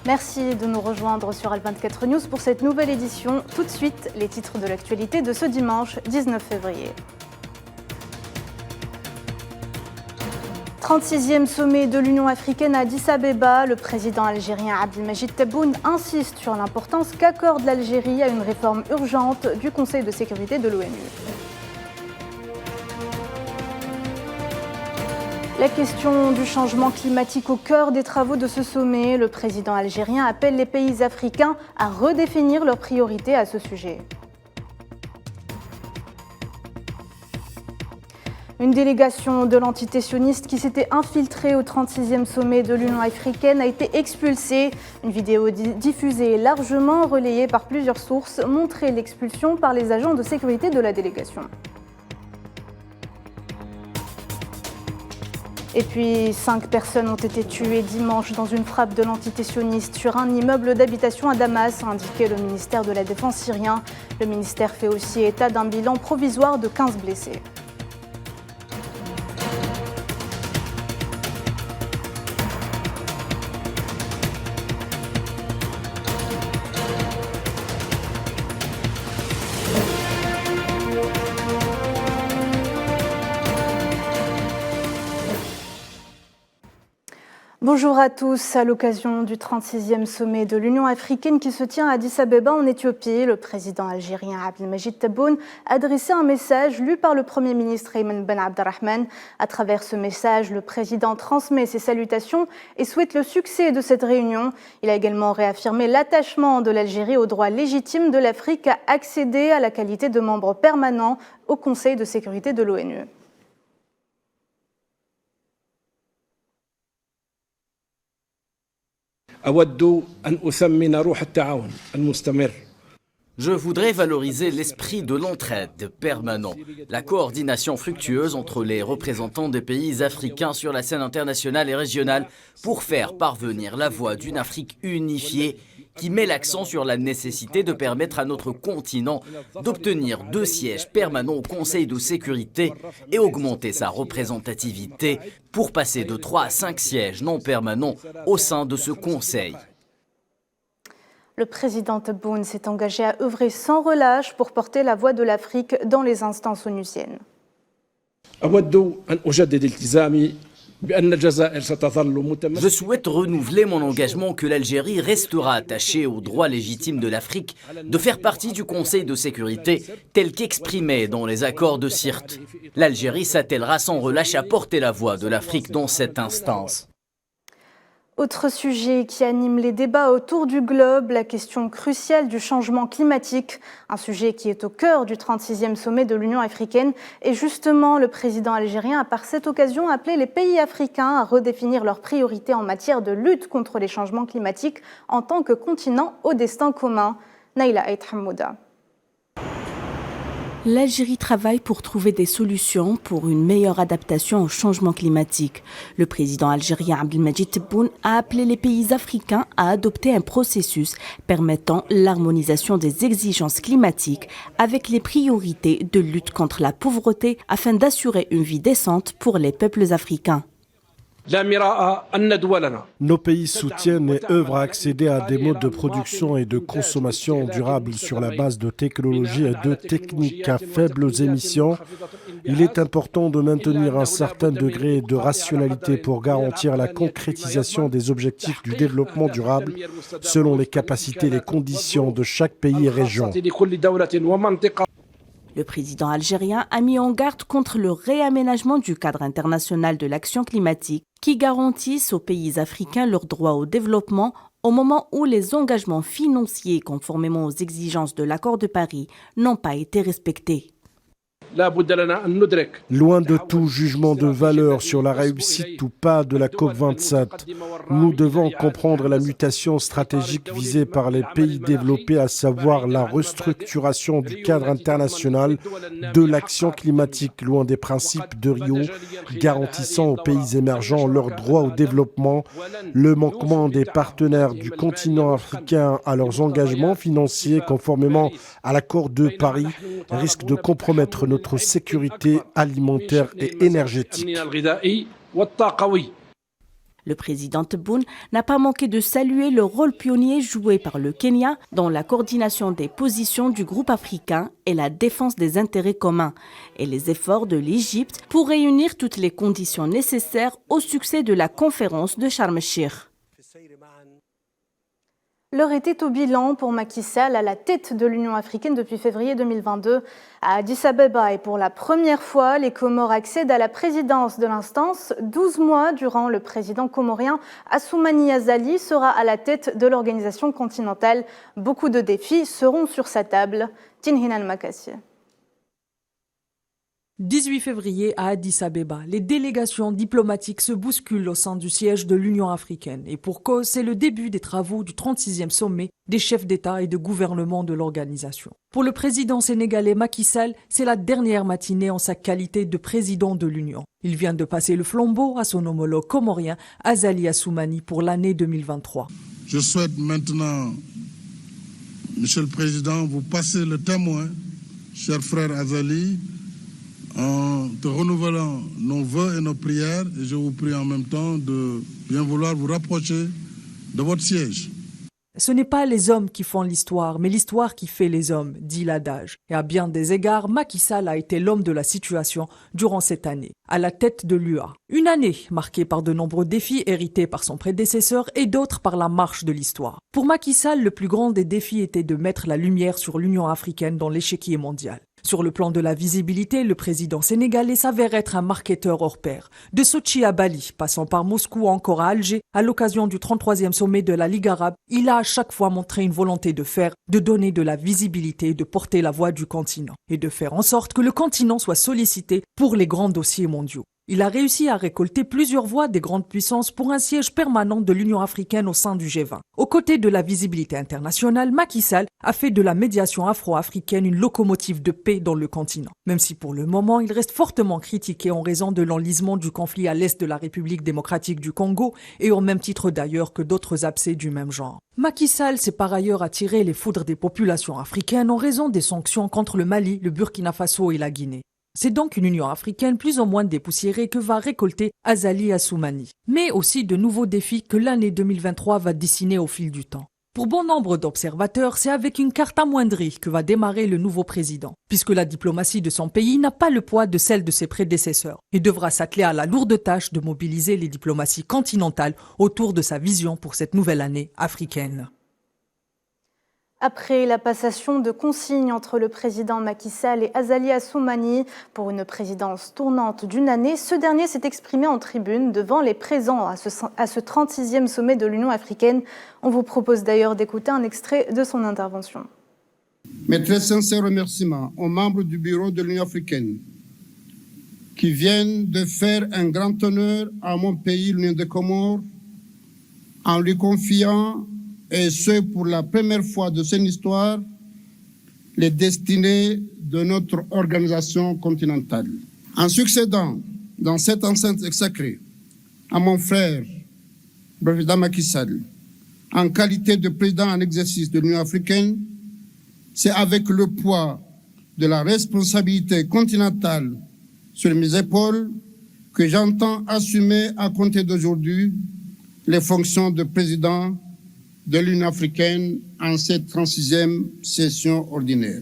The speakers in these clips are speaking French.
Merci de nous rejoindre sur Al24 News pour cette nouvelle édition. Tout de suite, les titres de l'actualité de ce dimanche 19 février. 36e sommet de l'Union africaine à Addis Abeba, le président algérien Abdelmadjid Tebboune insiste sur l'importance qu'accorde l'Algérie à une réforme urgente du Conseil de sécurité de l'ONU. La question du changement climatique au cœur des travaux de ce sommet, le président algérien appelle les pays africains à redéfinir leurs priorités à ce sujet. Une délégation de l'entité sioniste qui s'était infiltrée au 36e sommet de l'Union africaine a été expulsée. Une vidéo diffusée et largement relayée par plusieurs sources montrait l'expulsion par les agents de sécurité de la délégation. Et puis, 5 personnes ont été tuées dimanche dans une frappe de l'entité sioniste sur un immeuble d'habitation à Damas, a indiqué le ministère de la Défense syrien. Le ministère fait aussi état d'un bilan provisoire de 15 blessés. Bonjour à tous. À l'occasion du 36e sommet de l'Union africaine qui se tient à Addis Abeba en Éthiopie, le président algérien Abdelmadjid Tebboune a adressé un message lu par le Premier ministre Ayman Ben Abderrahmane. À travers ce message, le président transmet ses salutations et souhaite le succès de cette réunion. Il a également réaffirmé l'attachement de l'Algérie au droit légitime de l'Afrique à accéder à la qualité de membre permanent au Conseil de sécurité de l'ONU. Je voudrais valoriser l'esprit de l'entraide permanent, la coordination fructueuse entre les représentants des pays africains sur la scène internationale et régionale pour faire parvenir la voix d'une Afrique unifiée qui met l'accent sur la nécessité de permettre à notre continent d'obtenir 2 sièges permanents au Conseil de sécurité et augmenter sa représentativité pour passer de 3 à 5 sièges non permanents au sein de ce Conseil. Le président Tebboune s'est engagé à œuvrer sans relâche pour porter la voix de l'Afrique dans les instances onusiennes. Je souhaite renouveler mon engagement que l'Algérie restera attachée au droit légitime de l'Afrique de faire partie du Conseil de sécurité tel qu'exprimé dans les accords de Sirte. L'Algérie s'attellera sans relâche à porter la voix de l'Afrique dans cette instance. Autre sujet qui anime les débats autour du globe, la question cruciale du changement climatique, un sujet qui est au cœur du 36e sommet de l'Union africaine. Et justement, le président algérien a par cette occasion appelé les pays africains à redéfinir leurs priorités en matière de lutte contre les changements climatiques en tant que continent au destin commun. Naïla Aït Hamouda. L'Algérie travaille pour trouver des solutions pour une meilleure adaptation au changement climatique. Le président algérien Abdelmadjid Tebboune a appelé les pays africains à adopter un processus permettant l'harmonisation des exigences climatiques avec les priorités de lutte contre la pauvreté afin d'assurer une vie décente pour les peuples africains. Nos pays soutiennent et œuvrent à accéder à des modes de production et de consommation durables sur la base de technologies et de techniques à faibles émissions. Il est important de maintenir un certain degré de rationalité pour garantir la concrétisation des objectifs du développement durable selon les capacités et les conditions de chaque pays et région. Le président algérien a mis en garde contre le réaménagement du cadre international de l'action climatique qui garantisse aux pays africains leur droit au développement au moment où les engagements financiers conformément aux exigences de l'accord de Paris n'ont pas été respectés. Loin de tout jugement de valeur sur la réussite ou pas de la COP27, nous devons comprendre la mutation stratégique visée par les pays développés, à savoir la restructuration du cadre international de l'action climatique, loin des principes de Rio garantissant aux pays émergents leur droit au développement. Le manquement des partenaires du continent africain à leurs engagements financiers conformément à l'accord de Paris risque de compromettre notre sécurité alimentaire et énergétique. Le président Tebboune n'a pas manqué de saluer le rôle pionnier joué par le Kenya dans la coordination des positions du groupe africain et la défense des intérêts communs, et les efforts de l'Égypte pour réunir toutes les conditions nécessaires au succès de la conférence de Sharm el-Cheikh. L'heure était au bilan pour Macky Sall à la tête de l'Union africaine depuis février 2022 à Addis Abeba. Et pour la première fois, les Comores accèdent à la présidence de l'instance. 12 mois durant, le président comorien Assoumani Azali sera à la tête de l'organisation continentale. Beaucoup de défis seront sur sa table. Tinhinan Makassi. 18 février à Addis Abeba, les délégations diplomatiques se bousculent au sein du siège de l'Union africaine. Et pour cause, c'est le début des travaux du 36e sommet des chefs d'État et de gouvernement de l'organisation. Pour le président sénégalais Macky Sall, c'est la dernière matinée en sa qualité de président de l'Union. Il vient de passer le flambeau à son homologue comorien Azali Assoumani pour l'année 2023. Je souhaite maintenant, Monsieur le Président, vous passer le témoin, cher frère Azali, en te renouvelant nos vœux et nos prières, et je vous prie en même temps de bien vouloir vous rapprocher de votre siège. Ce n'est pas les hommes qui font l'histoire, mais l'histoire qui fait les hommes, dit l'adage. Et à bien des égards, Macky Sall a été l'homme de la situation durant cette année, à la tête de l'UA. Une année marquée par de nombreux défis hérités par son prédécesseur et d'autres par la marche de l'histoire. Pour Macky Sall, le plus grand des défis était de mettre la lumière sur l'Union africaine dans l'échiquier mondial. Sur le plan de la visibilité, le président sénégalais s'avère être un marketeur hors pair. De Sochi à Bali, passant par Moscou encore à Alger, à l'occasion du 33e sommet de la Ligue arabe, il a à chaque fois montré une volonté de faire, de donner de la visibilité, de porter la voix du continent et de faire en sorte que le continent soit sollicité pour les grands dossiers mondiaux. Il a réussi à récolter plusieurs voix des grandes puissances pour un siège permanent de l'Union africaine au sein du G20. Aux côtés de la visibilité internationale, Macky Sall a fait de la médiation afro-africaine une locomotive de paix dans le continent. Même si pour le moment, il reste fortement critiqué en raison de l'enlisement du conflit à l'est de la République démocratique du Congo et au même titre d'ailleurs que d'autres abcès du même genre. Macky Sall s'est par ailleurs attiré les foudres des populations africaines en raison des sanctions contre le Mali, le Burkina Faso et la Guinée. C'est donc une Union africaine plus ou moins dépoussiérée que va récolter Azali Assoumani. Mais aussi de nouveaux défis que l'année 2023 va dessiner au fil du temps. Pour bon nombre d'observateurs, c'est avec une carte amoindrie que va démarrer le nouveau président, puisque la diplomatie de son pays n'a pas le poids de celle de ses prédécesseurs et devra s'atteler à la lourde tâche de mobiliser les diplomaties continentales autour de sa vision pour cette nouvelle année africaine. Après la passation de consignes entre le président Macky Sall et Azali Assoumani pour une présidence tournante d'une année, ce dernier s'est exprimé en tribune devant les présents à ce 36e sommet de l'Union africaine. On vous propose d'ailleurs d'écouter un extrait de son intervention. Mes très sincères remerciements aux membres du bureau de l'Union africaine qui viennent de faire un grand honneur à mon pays, l'Union des Comores, en lui confiant, et ce pour la première fois de son histoire, les destinées de notre organisation continentale. En succédant dans cette enceinte sacrée à mon frère, le président Macky Sall, en qualité de président en exercice de l'Union africaine, c'est avec le poids de la responsabilité continentale sur mes épaules que j'entends assumer à compter d'aujourd'hui les fonctions de président de l'Union africaine en cette 36e session ordinaire.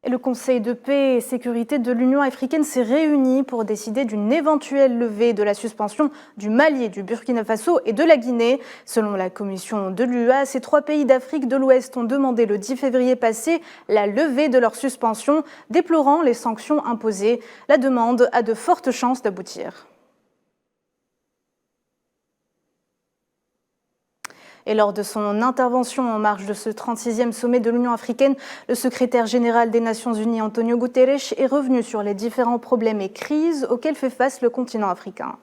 Et le Conseil de paix et sécurité de l'Union africaine s'est réuni pour décider d'une éventuelle levée de la suspension du Mali, du Burkina Faso et de la Guinée. Selon la commission de l'UA, ces 3 pays d'Afrique de l'Ouest ont demandé le 10 février passé la levée de leur suspension, déplorant les sanctions imposées. La demande a de fortes chances d'aboutir. Et lors de son intervention en marge de ce 36e sommet de l'Union africaine, le secrétaire général des Nations Unies, Antonio Guterres, est revenu sur les différents problèmes et crises auxquels fait face le continent africain.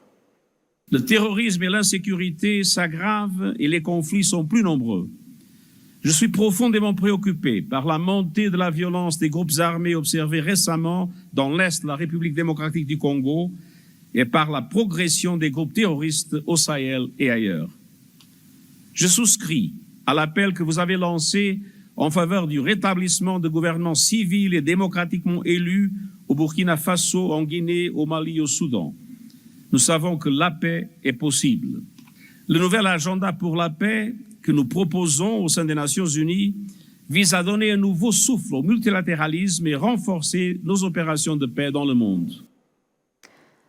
Le terrorisme et l'insécurité s'aggravent et les conflits sont plus nombreux. Je suis profondément préoccupé par la montée de la violence des groupes armés observés récemment dans l'Est de la République démocratique du Congo et par la progression des groupes terroristes au Sahel et ailleurs. Je souscris à l'appel que vous avez lancé en faveur du rétablissement de gouvernements civils et démocratiquement élus au Burkina Faso, en Guinée, au Mali et au Soudan. nous savons que la paix est possible. Le nouvel agenda pour la paix que nous proposons au sein des Nations Unies vise à donner un nouveau souffle au multilatéralisme et renforcer nos opérations de paix dans le monde.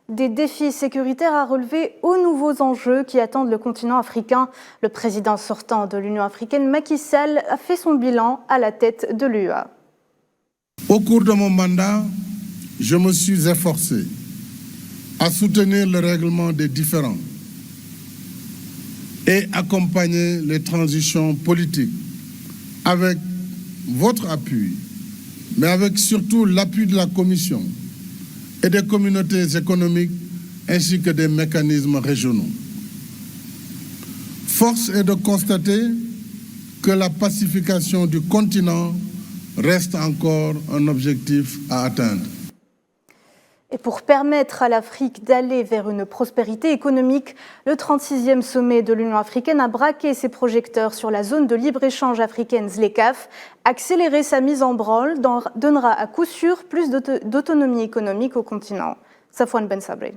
Des défis sécuritaires à relever aux nouveaux enjeux qui attendent le continent africain. Le président sortant de l'Union africaine, Macky Sall, a fait son bilan à la tête de l'UA. Au cours de mon mandat, je me suis efforcé à soutenir le règlement des différends et accompagner les transitions politiques avec votre appui, mais avec surtout l'appui de la Commission et des communautés économiques ainsi que des mécanismes régionaux. Force est de constater que la pacification du continent reste encore un objectif à atteindre. Et pour permettre à l'Afrique d'aller vers une prospérité économique, le 36e sommet de l'Union africaine a braqué ses projecteurs sur la zone de libre-échange africaine ZLECAf. Accélérer sa mise en branle donnera à coup sûr plus d'autonomie économique au continent. Safwan Ben Sabri.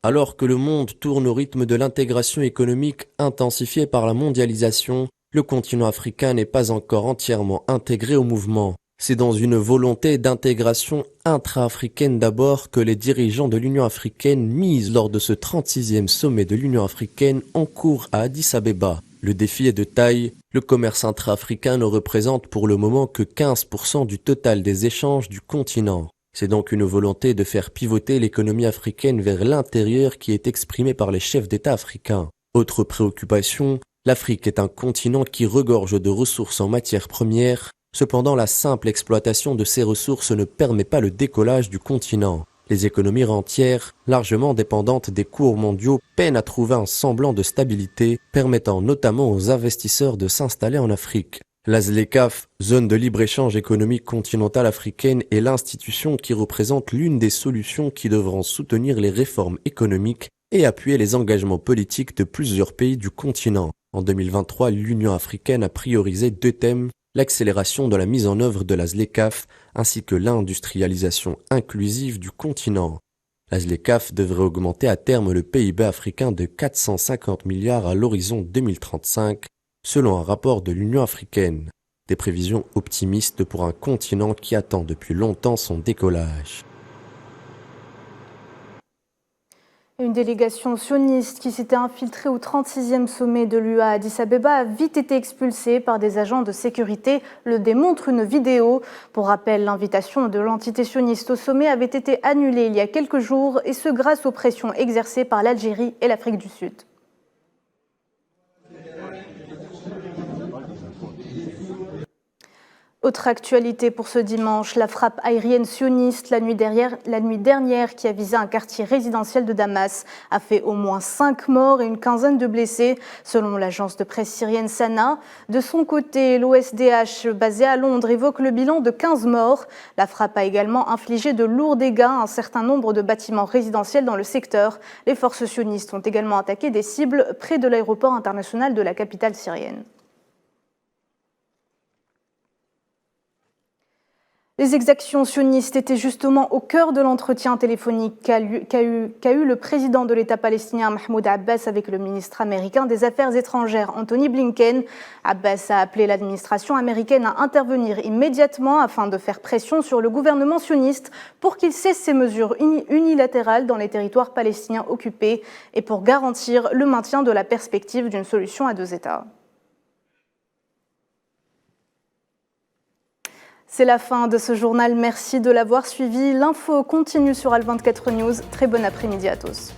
Alors que le monde tourne au rythme de l'intégration économique intensifiée par la mondialisation, le continent africain n'est pas encore entièrement intégré au mouvement. C'est dans une volonté d'intégration intra-africaine d'abord que les dirigeants de l'Union africaine misent lors de ce 36e sommet de l'Union africaine en cours à Addis Abeba. Le défi est de taille, le commerce intra-africain ne représente pour le moment que 15% du total des échanges du continent. C'est donc une volonté de faire pivoter l'économie africaine vers l'intérieur qui est exprimée par les chefs d'État africains. Autre préoccupation, l'Afrique est un continent qui regorge de ressources en matières premières. Cependant, la simple exploitation de ces ressources ne permet pas le décollage du continent. Les économies rentières, largement dépendantes des cours mondiaux, peinent à trouver un semblant de stabilité, permettant notamment aux investisseurs de s'installer en Afrique. La ZLECAf, zone de libre-échange économique continentale africaine, est l'institution qui représente l'une des solutions qui devront soutenir les réformes économiques et appuyer les engagements politiques de plusieurs pays du continent. En 2023, l'Union africaine a priorisé 2 thèmes: l'accélération de la mise en œuvre de la ZLECAf ainsi que l'industrialisation inclusive du continent. La ZLECAf devrait augmenter à terme le PIB africain de 450 milliards à l'horizon 2035, selon un rapport de l'Union africaine. Des prévisions optimistes pour un continent qui attend depuis longtemps son décollage. Une délégation sioniste qui s'était infiltrée au 36e sommet de l'UA à Addis Abeba a vite été expulsée par des agents de sécurité, le démontre une vidéo. Pour rappel, l'invitation de l'entité sioniste au sommet avait été annulée il y a quelques jours, et ce grâce aux pressions exercées par l'Algérie et l'Afrique du Sud. Autre actualité pour ce dimanche, la frappe aérienne sioniste la nuit dernière qui a visé un quartier résidentiel de Damas a fait au moins 5 morts et une quinzaine de blessés, selon l'agence de presse syrienne Sana. De son côté, l'OSDH basé à Londres évoque le bilan de 15 morts. La frappe a également infligé de lourds dégâts à un certain nombre de bâtiments résidentiels dans le secteur. Les forces sionistes ont également attaqué des cibles près de l'aéroport international de la capitale syrienne. Les exactions sionistes étaient justement au cœur de l'entretien téléphonique qu'a eu le président de l'État palestinien Mahmoud Abbas avec le ministre américain des Affaires étrangères Anthony Blinken. Abbas a appelé l'administration américaine à intervenir immédiatement afin de faire pression sur le gouvernement sioniste pour qu'il cesse ses mesures unilatérales dans les territoires palestiniens occupés et pour garantir le maintien de la perspective d'une solution à 2 États. C'est la fin de ce journal, merci de l'avoir suivi. L'info continue sur Al24 News. Très bon après-midi à tous.